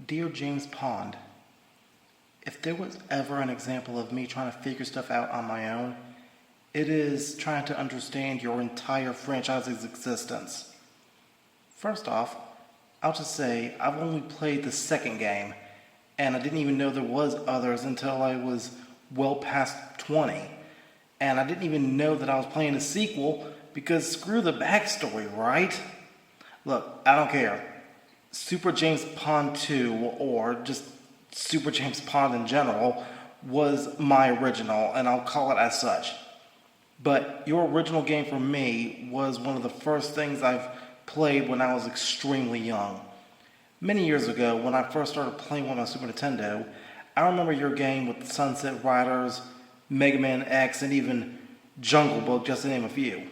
Dear James Pond, if there was ever an example of me trying to figure stuff out on my own, it is trying to understand your entire franchise's existence. First off, I'll just say I've only played the second game, and I didn't even know there was others until I was well past 20. And I didn't even know that I was playing a sequel because screw the backstory, right? Look, I don't care. Super James Pond 2, or just Super James Pond in general, was my original, and I'll call it as such. But your original game for me was one of the first things I've played when I was extremely young. Many years ago, when I first started playing with my Super Nintendo, I remember your game with Sunset Riders, Mega Man X, and even Jungle Book, just to name a few.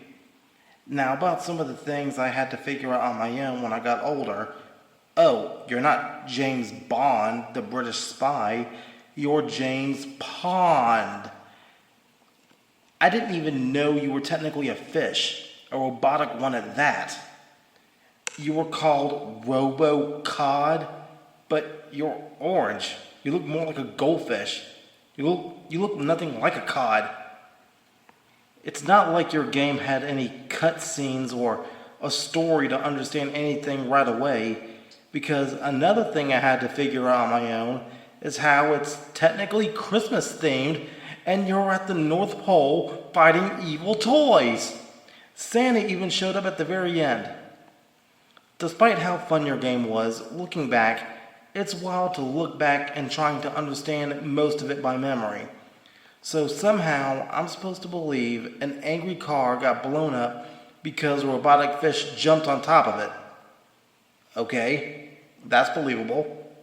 Now, about some of the things I had to figure out on my own when I got older. Oh, you're not James Bond, the British spy. You're James Pond. I didn't even know you were technically a fish, a robotic one at that. You were called Robo-Cod, but you're orange. You look more like a goldfish. You look nothing like a cod. It's not like your game had any cutscenes or a story to understand anything right away, because another thing I had to figure out on my own is how it's technically Christmas themed and you're at the North Pole fighting evil toys. Santa even showed up at the very end. Despite how fun your game was, looking back, it's wild to look back and trying to understand most of it by memory. So somehow, I'm supposed to believe an angry car got blown up because a robotic fish jumped on top of it. Okay, that's believable.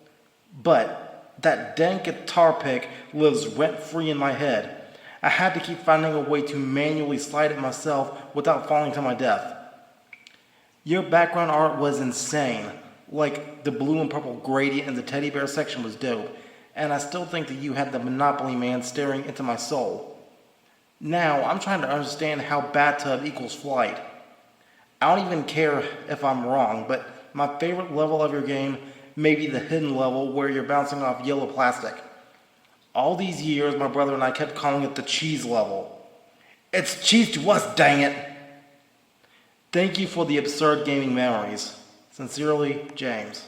But that dang guitar pick lives rent-free in my head. I had to keep finding a way to manually slide it myself without falling to my death. Your background art was insane. Like, the blue and purple gradient in the teddy bear section was dope. And I still think that you had the Monopoly Man staring into my soul. Now, I'm trying to understand how bathtub equals flight. I don't even care if I'm wrong, but my favorite level of your game may be the hidden level where you're bouncing off yellow plastic. All these years, my brother and I kept calling it the cheese level. It's cheese to us, dang it! Thank you for the absurd gaming memories. Sincerely, James.